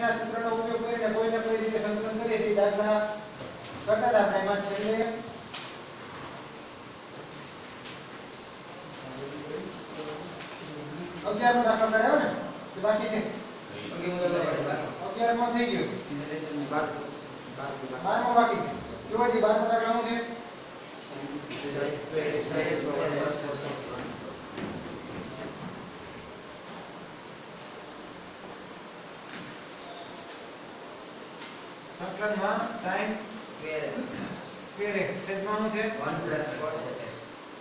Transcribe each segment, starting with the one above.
ના સૂત્રનો ઉપયોગ કરીને કોઈને કોઈ રીતે સંકલન કરીએ છીએ દાખલા કરતા હતા આપણે એમાં છેલ્લે 11 નો દાખલો કર્યો ને કે બાકી છે 11 માં થઈ ગયો 12 માં બાકી છે જો હજી 12 નો દાખલો શું છે સંકલનમાં sin square x છેદમાં શું છે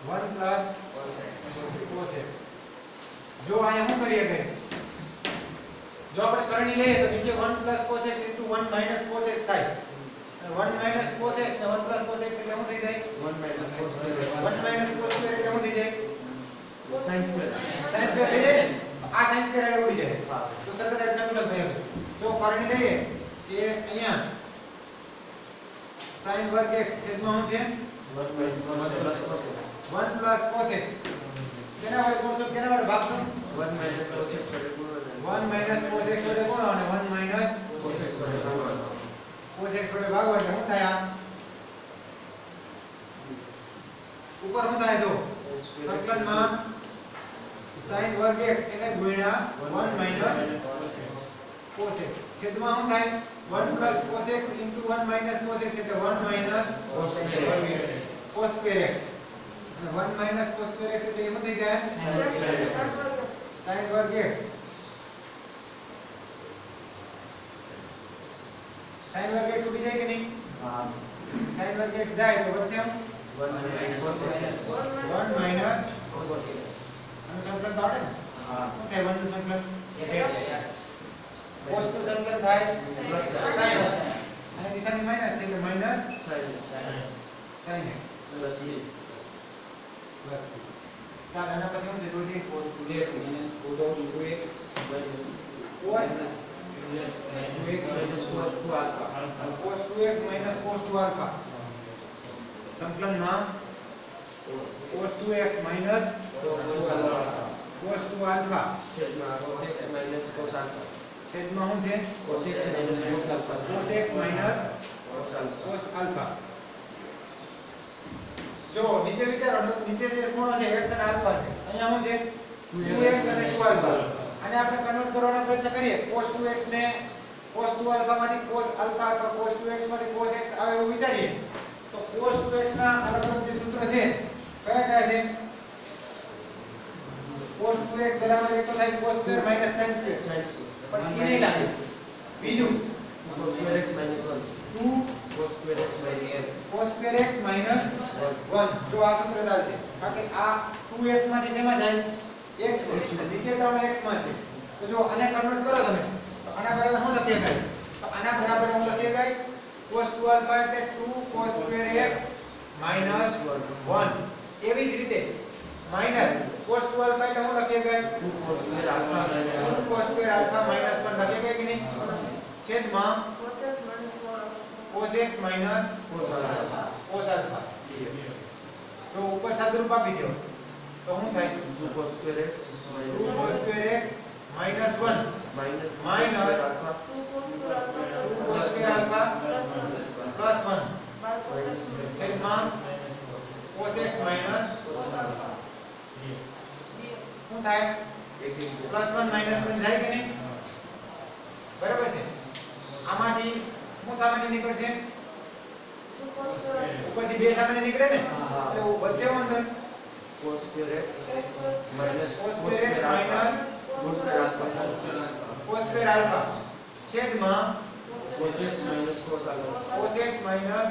1 plus cos x જો આયા શું કરીએ કે જો આપણે કરણી લઈએ તો નીચે 1 plus cos x into 1 minus cos x થાય 1 minus cos x ને 1 plus cos x એટલે શું થઈ જાય 1 minus cos square એટલે શું થઈ જાય sin square થઈ જાય ને આ sin square એટલે ઉડી જાય તો સરળતાથી સંકલન થાય જો કરણી લઈએ કે અહીંયા sin વર્ગ x છેદમાં શું છે 1 plus cos x કેના વડે ગુણશો કેના વડે ભાગશો 1 minus cos x વડે ગુણો અને 1 minus cos x વડે ભાગો એટલે શું થાય આ ઉપર શું થાય જો સંકલનમાં sin વર્ગ x એને ગુણ્યા 1 minus cos x છેદમાં શું થાય 1 plus cos x into 1 minus cos x એટલે 1 minus cos square x અને 1 minus cos square x એટલે એમાં થઈ જાય sin વર્ગ x sin વર્ગ x ઉડી જાય કે નહીં હા sin વર્ગ x જાય તો વચ્ચે 1 minus આનું સંકલન તો આવડે ને હા શું થાય 1 નું સંકલન cos નું સંકલન થાય sin અને નિશાની માઈનસ છે એટલે minus sin x plus c ચાલ આના પછી શું છે તો જે cos 2x minus cos 2x cos 2x minus cos 2 alpha cos 2x minus cos 2 alpha સંકલનમાં cos 2x minus cos 2 alpha છેદમાં cos x minus cos alpha છેદમાં શું છે cos x minus cos alpha cos x minus cos alpha જો નીચે વિચારો નીચે જે ખૂણો છે x અને આલ્ફા છે અહીંયા શું છે 2x અને 2 આલ્ફા આને આપણે કન્વર્ટ કરવાનો પ્રયત્ન કરીએ cos 2x ને cos 2 આલ્ફા માંથી cos આલ્ફા અથવા cos 2x માંથી cos x આવે એવું વિચારીએ તો cos 2x ના અલગ અલગ જે સૂત્ર છે કયા કયા છે cos 2x બરાબર એક તો થાય cos square minus sin square પણ એ નહીં લાગે બીજું cos square x minus 1 2 cos square x minus 1 જો આ સૂત્ર ચાલશે કારણ કે આ 2x માંથી શેમાં જાય x નીચે ટર્મ x માં છે તો જો આને કન્વર્ટ કરો તમે તો આના બરાબર શું લખી શકાય તો આના બરાબર શું લખી શકાય cos 2 alpha એટલે 2 cos square x minus 1 એવી જ રીતે માઈનસ cos 2 alpha એટલે શું લખી શકાય 2 cos square alpha minus 1 લખી શકાય કે નહીં છેદમાં cos x minus cos alpha જો ઉપર સાદુરૂપ આપી દો તો શું થાય 2 cos square x minus 1 minus 2 cos square alpha plus 1 છેદમાં cos x minus શું થાય plus 1 minus 1 જાય કે નહીં બરાબર છે આમાંથી શું સામાન્ય નીકળશે ઉપરથી બે સામાન્ય નીકળે ને એટલે વચ્ચે હું અંદર cos square x minus cos square alpha છેદમાં cos x minus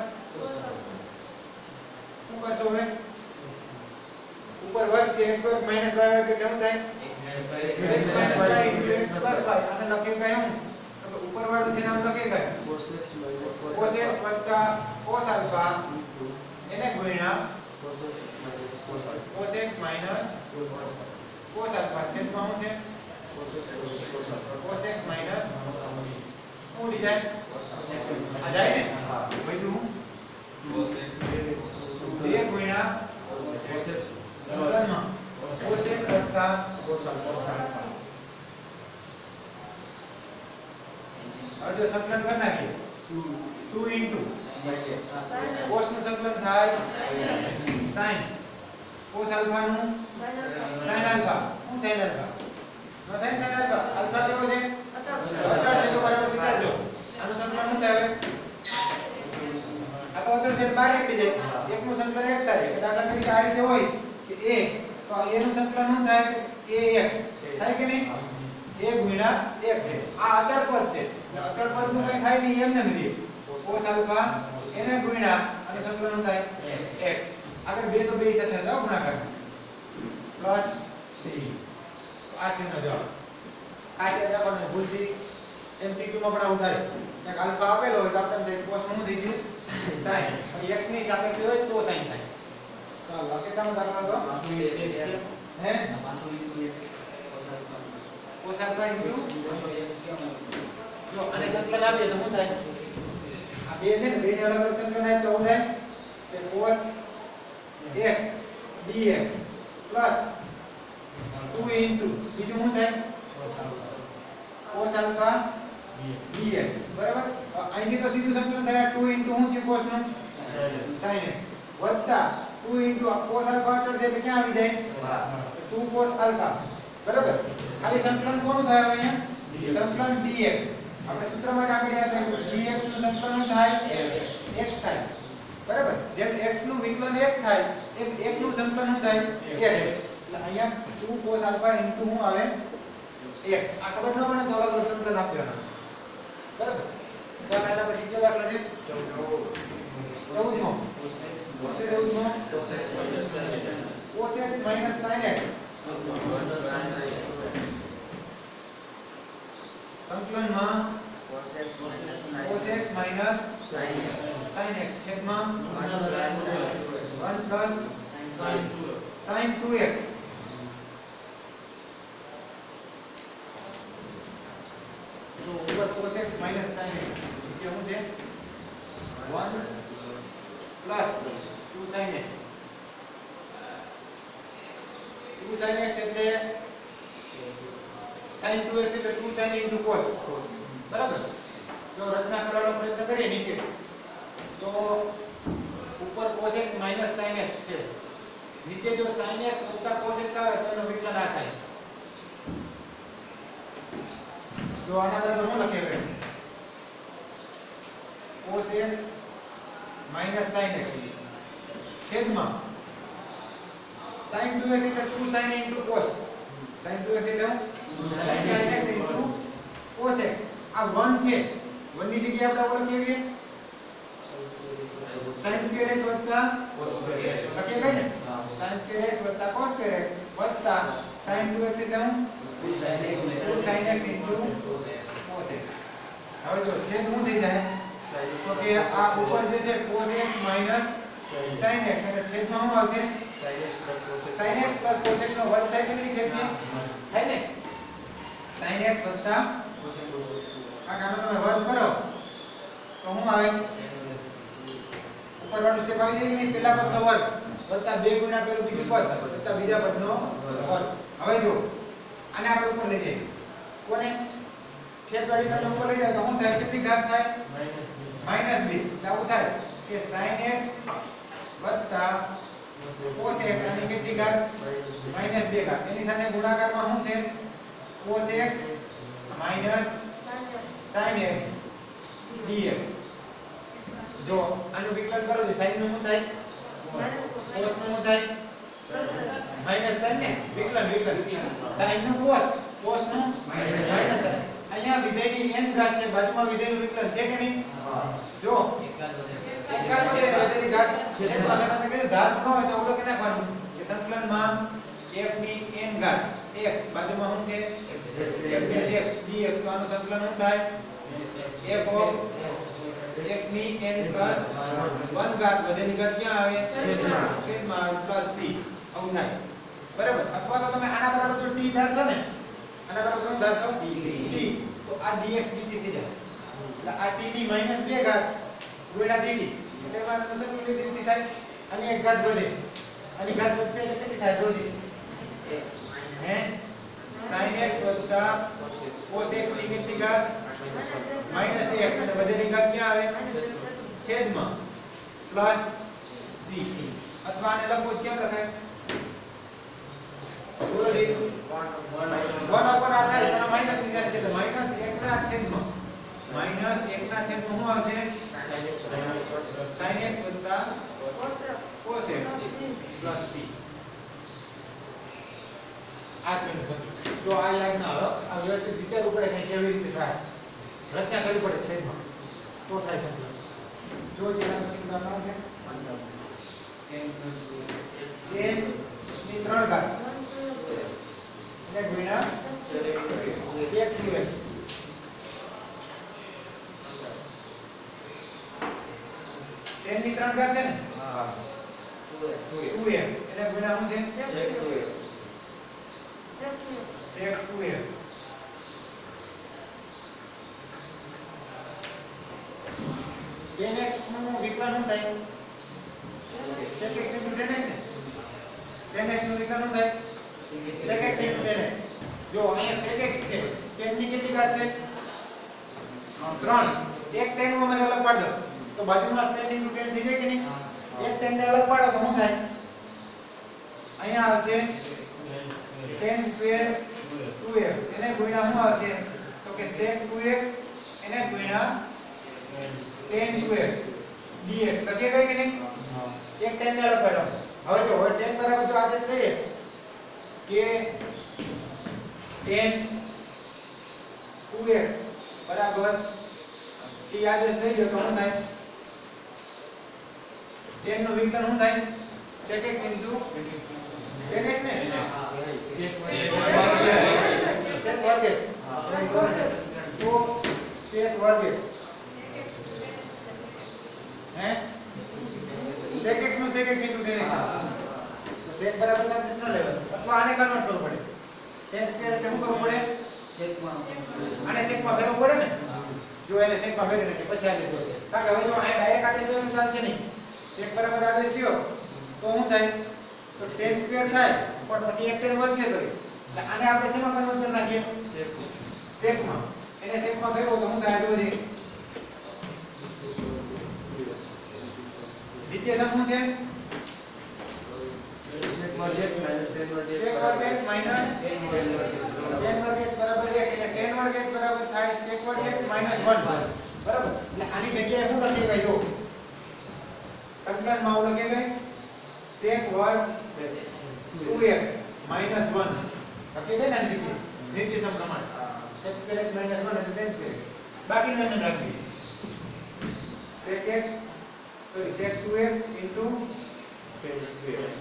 શું કરશો હવે ઉપર વર્ગ છે x વર્ગ minus y વર્ગ એટલે શું થાય x minus y into x plus y આને લખી શકાય હું તો ઉપર વાળું છે નામ લખી શકાય cos x વત્તા cos alpha એને ગુણ્યા cos x minus cos alpha છેદમાં શું છે cos x minus ઉડી જાય આ જાય ને બધું 2 ગુણ્યા cos x સંકલનમાં cos x વત્તા cos alpha હવે જો સંકલન કરી નાખીએ 2 into cos નું સંકલન થાય sin cos alpha નું sin alpha શું sin alpha નો થાય sin alpha alpha કેવો છે અચળ છે તો બરાબર વિચારજો આનું સંકલન શું થાય આ તો અચળ છે બહાર નીકળી જાય એકનું સંકલન એક થાય કે દાખલા તરીકે આ રીતે હોય કે a તો a નું સંકલન શું થાય ax થાય કે નહીં a ગુણ્યા x છે આ અચળ પદ છે એટલે અચળ પદ નું કઈ થાય નહીં એમ ન રહે cos alpha એને ગુણ્યા અને સંકલન શું થાય x આગળ બે તો બે સાથે હતા ગુણાકાર પ્લસ c આ છે જવાબ આ છે આપણને ભૂલથી MCQ માં પણ આવું થાય એક આલ્ફા આપેલો હોય તો આપણે cos નું થઈ ગયું sin અને x ની સાપેક્ષે હોય તો sin થાય ચાલો આ કેટલામાં દાખલા તો x હે cos alpha into જો આને સંકલન આપીએ તો શું થાય આ બે છે ને બેને અલગ અલગ સંકલન આપીએ તો શું થાય કે cos x dx plus 2 into બીજું શું થાય cos alpha dx બરાબર અહીંથી તો સીધું સંકલન થાય 2 into શું છે cos નું sin x વત્તા 2 into cos alpha અચળ છે એટલે ક્યાં આવી જાય 2 cos alpha બરાબર ખાલી સંકલન કોનું થાય હવે અહીંયા સંકલન dx આપણે સૂત્રમાં જ આગળ યાદ રાખ્યું dx નું સંકલન થાય x થાય બરાબર જેમ x નું વિકલન 1 થાય એમ 1 નું સંકલન શું થાય x એટલે અહીંયા 2 cos alpha into શું આવે x આ ખબર ન પડે તો અલગ અલગ સંકલન આપી દેવાના બરાબર ચાલો એના પછી કયો દાખલો છે 14મો cos x minus sin x સંકલનમાં cos x minus sin x છેદમાં 1 plus sin 2x जो ऊपर cos x minus sin x નીચે શું છે 1 plus 2 sin x 2 sin x એટલે sin 2x એટલે 2 sin into cos બરાબર જો રચના કરવાનો પ્રયત્ન કરીએ નીચે તો ઉપર cos x minus sin x છે નીચે જો sin x વત્તા cos x આવે તો એનો વિકલન આ થાય જો આના બરાબર શું લખીએ હવે cos x minus sin x છેદમાં sin 2x એટલે 2 sin into cos sin 2x એટલે 2 sin x into cos x આ 1 છે 1 ની જગ્યાએ આપણે લખીએ કે sin square x વત્તા cos square x લખીએ કઈ ને sin square x વત્તા cos square x વત્તા sin 2x એટલે 2 sin x into cos x હવે જો છેદ શું થઈ જાય તો કે આ ઉપર જે છે cos x minus sin x અને છેદમાં શું આવશે sin x plus cos x નો વર્ગ થાય કેટલી છેદ છે થાય ને sin x વત્તા આ કાનો તમે વર્ગ કરો તો શું આવે ઉપર વાળું સ્ટેપ આવી જાય કે નહીં પહેલા પદનો વર્ગ વત્તા 2 ગુણ્યા પેલું બીજું પદ વત્તા બીજા પદનો વર્ગ હવે જો આને આપણે ઉપર લઈ જઈએ કોને છેદવાળી તરફ ઉપર લઈ જાય તો શું થાય કેટલી ઘાત થાય -2 એટલે આવું થાય કે sin x વત્તા cos x અને કેટલી ઘાત -2 ઘાત એની સાથે ગુણાકારમાં શું છે cos x minus sin x dx જો આનું વિકલન કરો તો sin નું શું થાય cos નું શું થાય માઈનસ sin ને વિકલન sin નું cos નું માઈનસ sin અહીંયા વિધેયની n ઘાત છે બાજુમાં વિધેયનું વિકલન છે કે નહીં જો એક ઘાત વધે એટલે ઘાત છેદમાં તમે કીધું ઘાત ન હોય તો ઓલો કે નાખવાનું કે સંકલનમાં f ની n ઘાત x બાજુમાં શું છે x dx તો આનું સંકલન શું થાય f of x ની n plus 1 ઘાત વધેલી ઘાત ક્યાં આવે છેદમાં plus c આવું થાય બરાબર અથવા તો તમે આના બરાબર જો t ધારશો ને આના બરાબર શું ધારશો t તો આ dx dt થઈ જાય એટલે આ t ની -2 ઘાત ગુણ્યા dt એટલે એમાં સંકલન કેવી રીતે થાય અને એક ઘાત વધે અને ઘાત વધશે એટલે કેટલી થાય જોજી હે sin x cos x ની કેટલી ઘાત -2 sec એટલે બધેની ઘાત ક્યાં આવે છેદમાં પ્લસ c અથવા આને લખો કેમ લખાય બોલો જી 1 ઉપર આ થાય પણ માઈનસ નિશાની છે એટલે માઈનસ 1 ના છેદમાં માઈનસ 1 ના છેદમાં શું આવશે sin x વત્તા cos x પ્લસ c આ ત્રણ છે જો આ યાદ ના આવે આ વ્યવસ્થિત વિચારવું પડે કે કેવી રીતે થાય રચના કરવી પડે છેદમાં તો થાય છે જો જેના સિદ્ધાંત નામ છે n ની 3 ઘાત એટલે ગુણ્યા sec 2x n ની 3 ઘાત છે ને હા 2x એટલે ગુણ્યા શું છે sec 2x sec 2x tan x નું વિકલન શું થાય sec x * tan x ને tan x નું વિકલન શું થાય sec x * tan x જો અહીંયા sec x છે tan ની કેટલી ઘાત છે 3 એક tan નું અમે અલગ પાડ દો તો બાજુમાં sec * tan થઈ જાય કે નહીં એક tan ને અલગ પાડો તો શું થાય અહીંયા આવશે tan સ્ક્વેર 2x એને ગુણ્યા શું આવશે તો કે sec 2x એને ગુણ્યા tan 2x dx લખીએ કઈ કે નહીં એક tan ને અલગ પાડો હવે જો હવે tan બરાબર જો આદેશ લઈએ કે tan 2x બરાબર t આદેશ લઈ લો તો શું થાય tan નું વિકલન શું થાય sec x * tan x ને sec વર્ગ x તો sec વર્ગ x હે sec x નું sec x * tan x તો sec બરાબર આદેશ ન લેવો અથવા આને કન્વર્ટ કરવું પડે tan સ્ક્વેર એટલે શું કરવું પડે sec માં આને sec માં ફેરવવું પડે ને જો એને sec માં ફેરવી નાખે પછી આદેશ દો કારણ કે હવે જો આ ડાયરેક્ટ આદેશ દો તો ચાલશે નહીં sec બરાબર આદેશ દો તો શું થાય તો tan સ્ક્વેર થાય પણ પછી એક tan વધશે તો એટલે આને આપણે શેમાં કન્વર્ટ કરી નાખીએ sec માં એને sec માં ફેરવો તો શું થાય જોજો દ્વિતીય સમ શું છે sec વર્ગ x minus tan વર્ગ x બરાબર 1 એટલે tan વર્ગ x બરાબર થાય sec વર્ગ x minus 1 બરાબર એટલે આની જગ્યાએ શું લખીએ ગઈ જો સંકલનમાં આવું લખીએ ગઈ sec વર્ગ 2x minus 1 લખીએ ગઈ ને આની જગ્યાએ દ્વિતીય સમ પ્રમાણે sec square x minus 1 એટલે tan square x બાકીનું એને રાખી sec 2x into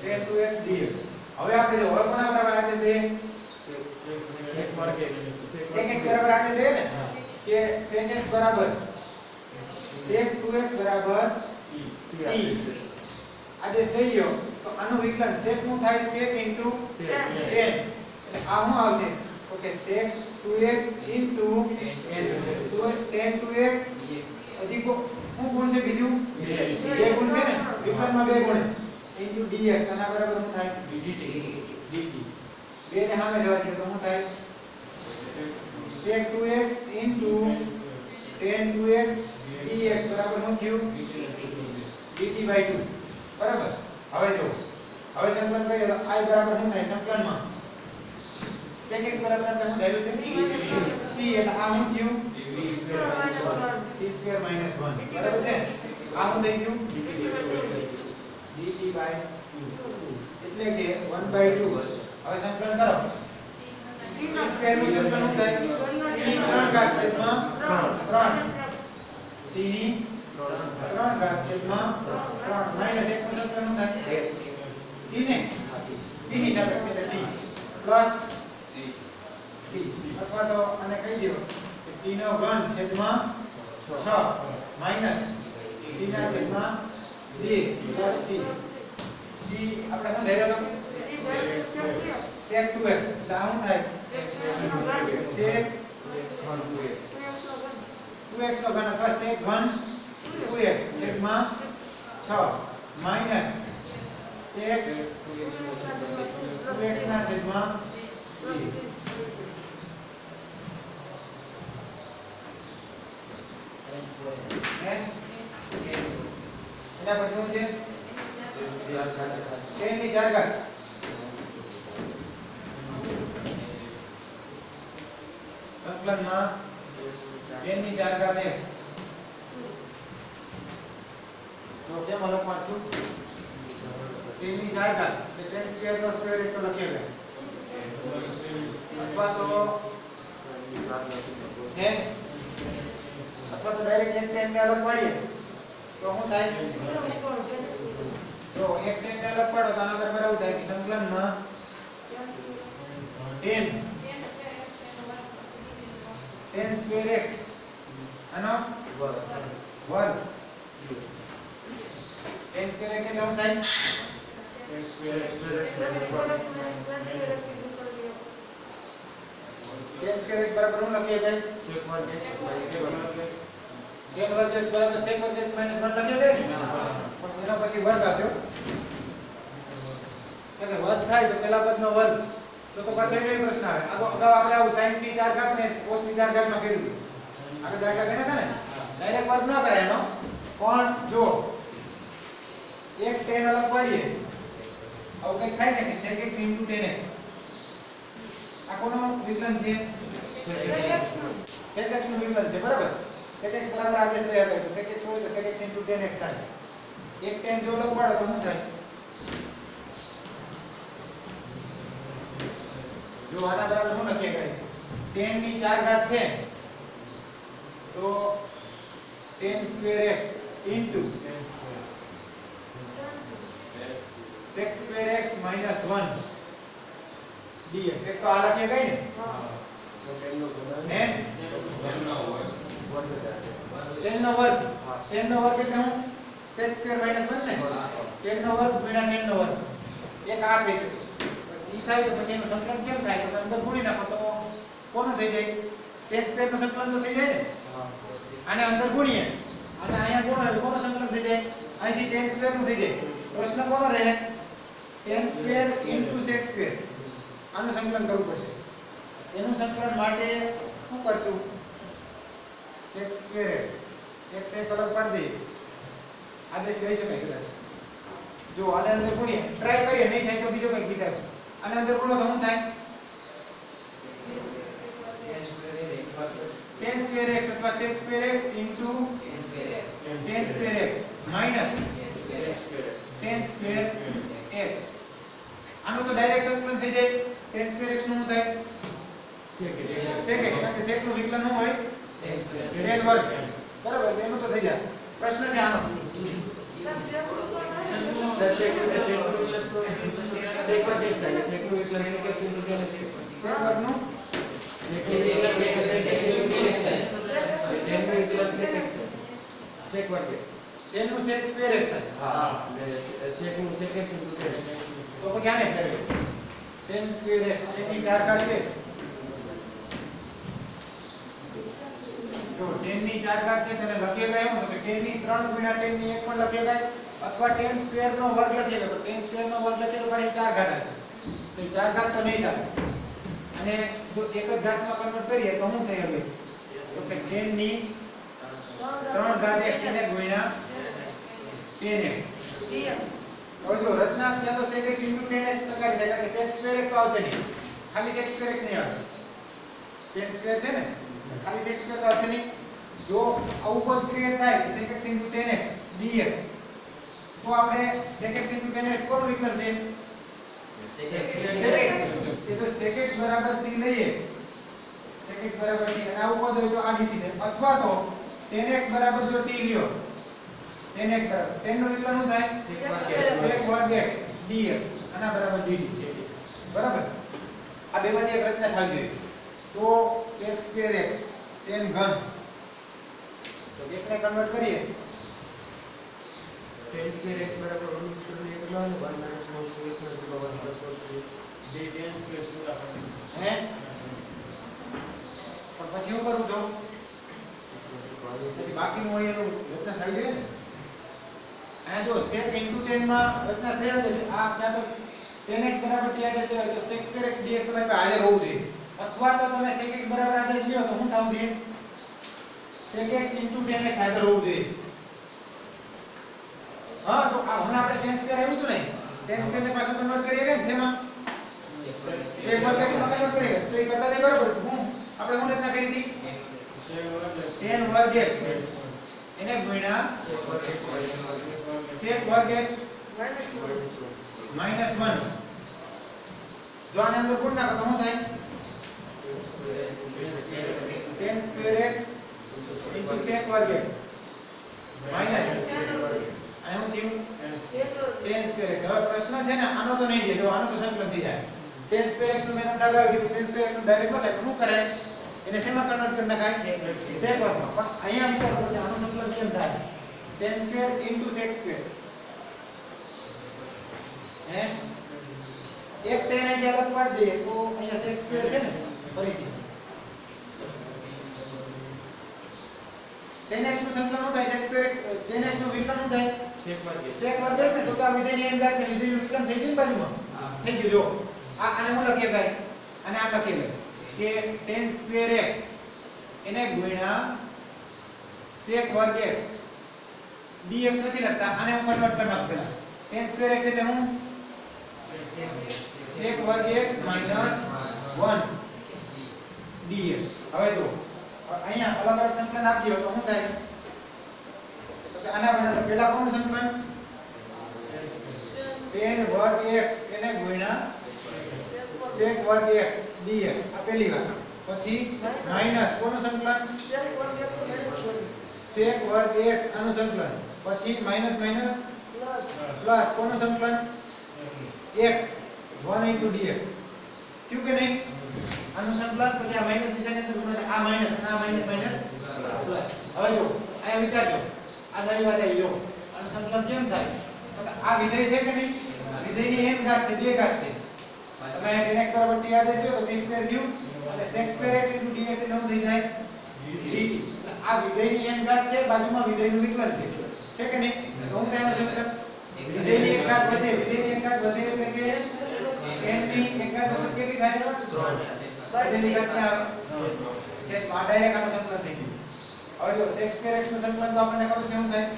tan 2x dx હવે આપણે જો હવે કોના બરાબર આદેશ દઈએ sec વર્ગ x sec x બરાબર આદેશ દઈએ ને કે sec x બરાબર sec 2x બરાબર t આદેશ દઈ લ્યો તો આનું વિકલન sec નું થાય sec into tan એટલે આ શું આવશે તો કે sec 2x into tan 2x હજી શું ગુણ છે બીજું બે ગુણ છે ને વિકલનમાં બે ગુણ into dx આના બરાબર શું થાય dt બે ને સામે જવા દે તો શું થાય sec 2x into tan 2x dx બરાબર શું થયું dt/2 બરાબર હવે જો હવે સંકલન કરીએ તો i બરાબર શું થાય સંકલનમાં sec x બરાબર આપણે શું ધાર્યું છે t એટલે આ શું થયું t square minus 1 બરાબર છે આ શું થઈ ગયું dt/2 એટલે કે 1/2 હવે સંકલન કરો t square નું સંકલન શું થાય t ની 3 ઘાત છેદમાં 3 t ની 3 ઘાત છેદમાં 3 માઈનસ 1 નું સંકલન શું થાય t ને t ની સાપેક્ષે એટલે t પ્લસ c અથવા તો આને કહી દો કે t નો ઘન છેદમાં 6 માઈનસ t ના છેદમાં 2 પ્લસ c t આપણે શું ધાર્યો તો sec 2x એટલે આ શું થાય sec 2x નો ઘન અથવા sec ઘન 2x છેદમાં 6 માઈનસ sec 2x ના છેદમાં 2 હે એના પછી શું છે 10 ની 4 ઘાત સંકલનમાં 10 ની 4 ઘાત x તો કેમ અલગ પાડશું 10 ની 4 ઘાત એટલે 10 સ્ક્વેર નો સ્ક્વેર એક તો લખીએ અથવા તો હે અથવા તો ડાયરેક્ટ એક 10 ને અલગ પાડીએ તો શું થાય જો એક 10 ને અલગ પાડો તો આના બરાબર આવું થાય કે સંકલનમાં 10 સ્ક્વેર x આનો વર્ગ 10 સ્ક્વેર x એટલે શું થાય 10 સ્ક્વેર x બરાબર શું લખીએ ભાઈ tan વર્ગ x બરાબર sec વર્ગ x - 1 લખીએ છે પણ એના પછી વર્ગ આવશે એટલે વર્ગ થાય તો પેલા પદનો વર્ગ તો પછી એનો પ્રશ્ન આવે અગાઉ આપણે આવું sin ની 4 ઘાત ને cos ની 4 ઘાત માં કર્યું આપણે દાખલા ગણ્યા હતા ને ડાયરેક્ટ વર્ગ ન કરાય એનો પણ જો એક tan અલગ પાડીએ આવું કંઈક થાય ને કે sec x * tan x આ કોનો વિકલન છે sec x નું વિકલન છે બરાબર sec x બરાબર આદેશ લઈ આવે તો sec x હોય તો sec x * tan x થાય એક tan જો અલગ પાડો તો શું થાય જો આના બરાબર શું લખીએ કઈ 10 ની 4 ઘાત છે તો 10 square x into sec square x - 1 dx એક તો આ લખીએ કઈ ને હે 10 નો વર્ગ 10 નો વર્ગ એટલે હું sec સ્ક્વેર - 1 ને 10 નો વર્ગ ગુણ્યા 10 નો વર્ગ એક આ થઈ શકે ઈ થાય તો પછી એનું સંકલન કેમ થાય તો અંદર ગુણી નાખો તો કોનો થઈ જાય 10 સ્ક્વેર નું સંકલન તો થઈ જાય ને આને અંદર ગુણીએ અને અહીંયા ગુણો એટલે કોનો સંકલન થઈ જાય અહીંથી 10 સ્ક્વેર નું થઈ જાય પ્રશ્ન કોનો રહે 10 સ્ક્વેર * sec સ્ક્વેર આનું સંકલન કરવું પડશે એનું સંકલન માટે શું કરશું sec સ્ક્વેર x x એક અલગ પાડી દઈએ આદેશ લઈ શકાય કદાચ જો આને અંદર ગુણીએ ટ્રાય કરીએ નહીં થાય તો બીજો કંઈક વિચારશું આને અંદર ગુણો તો શું થાય 10 સ્ક્વેર x અથવા sec square x * 10 square x minus 10 square x આનું તો ડાયરેક્ટ સંકલન થઈ જાય 10 સ્ક્વેર x નું શું થાય sec x કારણ કે sec નું વિકલન શું હોય 10 વર્ગ બરાબર એનું તો થઈ જાય પ્રશ્ન છે આનો sec वर्ग x થાય sec નું વિકલન sec x * tan x sec વર્ગનું sec નું વિકલન sec x થાય tan નું વિકલન sec x થાય sec વર્ગ x tan નું sec સ્ક્વેર x થાય હા sec નું sec x * tan x તો પછી આને ફેરવે 10 સ્ક્વેર x ની 4 ઘાત છે જો 10 ની 4 ઘાત છે તેને લખીએ કાય હું તો 10 ની 3 ગુણ્યા 10 ની 1 પણ લખીએ કાય અથવા 10 સ્ક્વેર નો વર્ગ લખીએ તો 10 સ્ક્વેર નો વર્ગ લખીએ તો પાછી 4 ઘાત આવશે તો 4 ઘાત તો નહીં ચાલે અને જો એક જ ઘાતમાં કન્વર્ટ કરીએ તો શું થાય હવે તો કે 10 ની 3 ઘાત x ને ગુણ્યા 10x dx હવે જો રચના ક્યાં તો sec x * tan x પ્રકારની થાય કે sec સ્ક્વેર x તો આવશે નહીં ખાલી sec સ્ક્વેર x નહીં આવે 10 સ્ક્વેર છે ને ખાલી sec સ્ક્વેર તો આવશે નહીં જો આવું પદ ક્રિએટ થાય કે sec x * tan x dx તો આપણે sec x * tan x કોનું વિકલન છે sec x એ તો sec x બરાબર t લઈએ sec x બરાબર t અને આવું પદ હોય તો આ dt થાય અથવા તો tan x બરાબર જો t લ્યો tan x બરાબર tan નું વિકલન શું થાય sec વર્ગ x dx આના બરાબર dt બરાબર આ બેમાંથી એક રચના થવી જોઈએ તો sec સ્ક્વેર x tan ઘન તો એકને કન્વર્ટ કરીએ 10 સ્ક્વેર x બરાબર 1 સ્ક્વેર ની 1 માં 1 - cos x નો બરાબર 1 cos જે 10 સ્ક્વેર શું આપણે હે પણ પછી શું કરું તો પછી બાકીનું હોય એનું રચના થઈ જાય ને આ જો sec * tan માં રચના થઈ જાય આ ક્યાં તો tan x બરાબર t આદેશ હોય તો sec સ્ક્વેર x dx તમારી પાસે હાજર હોવું જોઈએ અથવા તો તમે sec x બરાબર આદેશ લ્યો તો શું થવું જોઈએ sec x into tan x હાજર હોવું જોઈએ. હા તો આ હમણાં આપણે tan સ્ક્વેર આવ્યું હતું ને, tan સ્ક્વેર ને પાછું કન્વર્ટ કરીએ કે શેમાં sec વર્ગ x માં કન્વર્ટ કરીએ તો એ કરતા તે બરાબર હતું. હું આપણે હું રચના કરી હતી tan વર્ગ x એને ગુણ્યા sec વર્ગ x minus 1. જો આને અંદર ગુણ નાખો તો શું થાય tan square x into sec વર્ગ x minus આનું થયું tan square x. હવે પ્રશ્ન છે ને આનો તો નહીં દે, જો આનો તો સંકલન થઈ જાય. tan square x નું મેં તમને આગળ કીધું tan square x નું ડાયરેક્ટ બતાય શું કરાય એને શેમાં કન્વર્ટ કરી નખાય sec વર્ગમાં. પણ અહીંયા વિચારવું છે આનું સંકલન કેમ થાય tan square into sec square હે એક tan અહીં અલગ પાડી દઈએ તો અહીંયા sec square છે ને ફરીથી tan x નું સંકલન શું થાય sec square x tan x નું વિકલન શું થાય sec વર્ગ x ને તો આ વિધેયની એમ ઘાત ને વિધેયનું વિકલન થઈ ગયું બાજુમાં થઈ ગયું. જો આને હું લખીએ ભાઈ આને આમ લખીએ કે tan square x એને ગુણ્યા sec વર્ગ x dx નથી લખતા, આને હું કન્વર્ટ કરી નાખું પહેલા. tan square x એટલે હું sec વર્ગ x minus 1 dx. હવે જો અહીંયા અલગ અલગ સંકલન આપીએ તો શું થાય તો કે આના બરાબર પહેલા કોનું સંકલન tan વર્ગ x એને ગુણ્યા sec વર્ગ x dx આ પહેલી વાત. પછી માઈનસ કોનું સંકલન sec વર્ગ x આનું સંકલન. પછી માઈનસ માઈનસ પ્લસ કોનું સંકલન 1 into dx ક્યું કે નહીં આનું સંકલન. પછી આ માઈનસ નિશાની અંદર ગુણાકાર આ માઈનસ અને આ માઈનસ માઈનસ પ્લસ. હવે જો અહીંયા વિચારજો આ નવી વાત આવી. જો આનું સંકલન કેમ થાય તો કે આ વિધેય છે કે નહીં વિધેયની n ઘાત છે બે ઘાત છે. તમે tan x બરાબર t યાદ રાખજો તો t સ્ક્વેર થયું અને sec square x into dx એટલે શું થઈ જાય dt. આ વિધેયની n ઘાત છે બાજુમાં વિધેયનું વિકલન છે કે નહીં તો હું થાય એનું સંકલન વિધેયની એક ઘાત વધે વિધેયની એક ઘાત વધે એટલે કે n ની એક ઘાત વધે કેટલી થાય 3 વિધેયની ઘાત છે આ ડાયરેક્ટ આનું સંકલન થઈ ગયું. હવે જો sec square x નું સંકલન તો આપણને ખબર છે શું થાય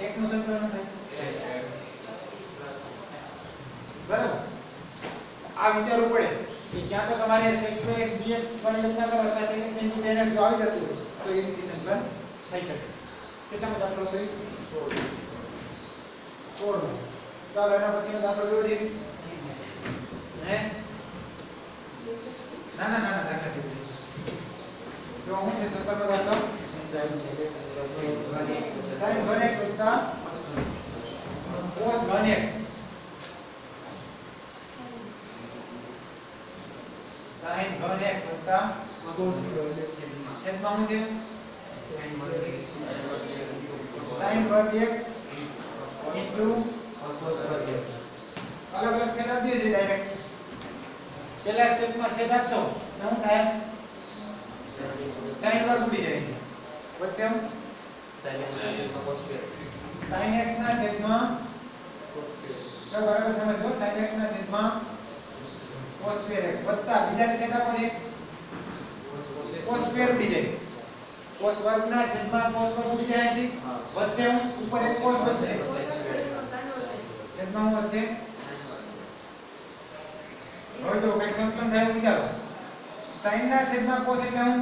1 નું સંકલન શું થાય બરાબર. આ વિચારવું પડે કે ક્યાં તો તમારે sec square x dx વાળી રચના કરો અથવા sec x into tan x જો આવી જતું હોય તો એ રીતે સંકલન થઈ શકે. કેટલામો દાખલો થઈ 16. ચાલો એના પછીનો દાખલો જોઈ લઈએ. હે ના દાખલા છે જો હું છે 17નો દાખલો sin 1x વત્તા cos 1x sin 1x વત્તા cos 1x છેદમાં શું છે sin વર્ગ x into cos વર્ગ x. અલગ અલગ છેદ આપી દેજો ડાયરેક્ટ. પહેલા સ્ટેપમાં છેદ આપશો તો શું થાય sin વર્ગ ઉડી જાય વચ્ચે હું sin x ના છેદમાં તો બરાબર સમજો sin x ના છેદમાં cos square x વત્તા બીજાને છેદ આપો છે cos square ઉડી જાય cos વર્ગ ના છેદમાં cos વર્ગ ઉડી જાય એટલે વચ્ચે હું ઉપર એક cos વધશે છેદમાં હું વચ્ચે. હવે જો કઈ સંકલન થાય વિચારો sin ના છેદમાં cos એટલે હું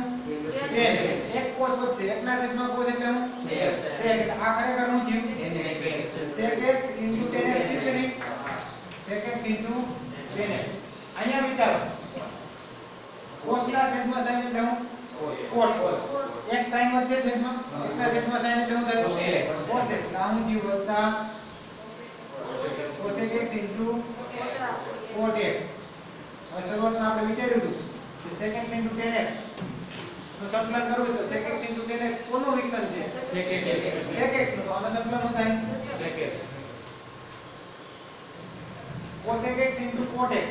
tan એક cos વધશે એક ના છેદમાં cos એટલે હું sec એટલે આ ખરેખર શું થયું sec x into tan x કેટલી sec x into tan x. અહીંયા વિચારો cos ના છેદમાં sin એટલે હું cot એક sin વધશે છેદમાં એક ના છેદમાં sin એટલે હું થાય cos એટલે આ હું થયું વત્તા cosec x into cot x. હવે શરૂઆતમાં આપણે વિચાર્યું હતું કે sec x into tan x નું સંકલન કરવું તો sec x into tan x કોનું વિકલન છે sec x નું. તો આનું સંકલન શું થાય sec x cosec x into cot x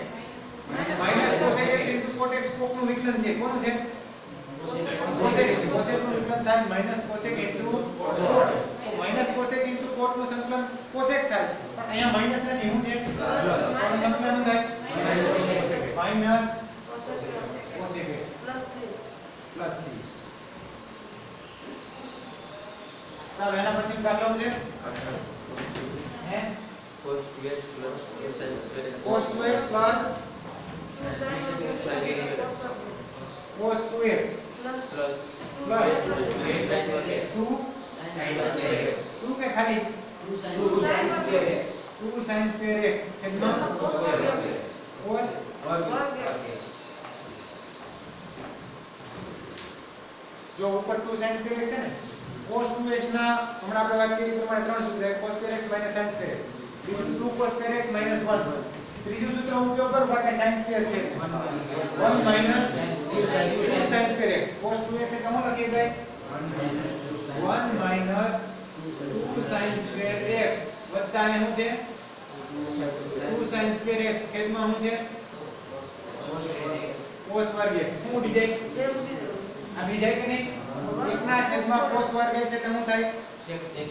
minus cosec x into cot x કોનું વિકલન છે કોનું છે cosec નું વિકલન થાય minus cosec into cot. તો minus cosec into cot નું સંકલન cosec થાય પણ અહીંયા માઈનસ નથી શું છે આનું સંકલન શું થાય minus cosec x plus c. ચાલો એના પછીનો દાખલો છે હે cos 2x plus 2 sin square x cos 2x plus cos 2x plus plus 2 sin 2x 2 કે ખાલી 2 sin square x છેદમાં cos જો ઉપર 2 sin square x છે ને cos 2x ના હમણાં આપણે વાત કરી પ્રમાણે ત્રણ સૂત્ર એક cos square x sin square x બીજું 2 cos square x 1 ત્રીજું સૂત્ર ઉપયોગ કરો કારણ કે sin square છે 1 2 sin square x cos 2x એટલે શું લખીએ ભાઈ 1 2 sin square x વત્તા એ શું છે 2 sin square x છેદમાં શું છે cos વર્ગ x શું ઉડી જાય આ બી જાય કે નહીં એકના છેદમાં cos વર્ગ x એટલે શું થાય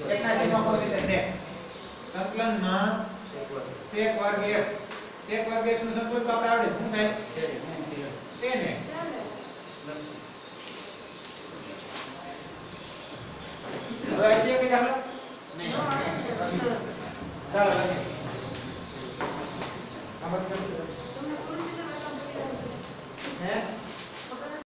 એકના છેદમાં cos એટલે sec સંકલનમાં sec વર્ગ x નું સંકલન તો આપણે આવડે શું થાય 10x હવે આ છે કે દાખલો નહીં ચાલો લખીએ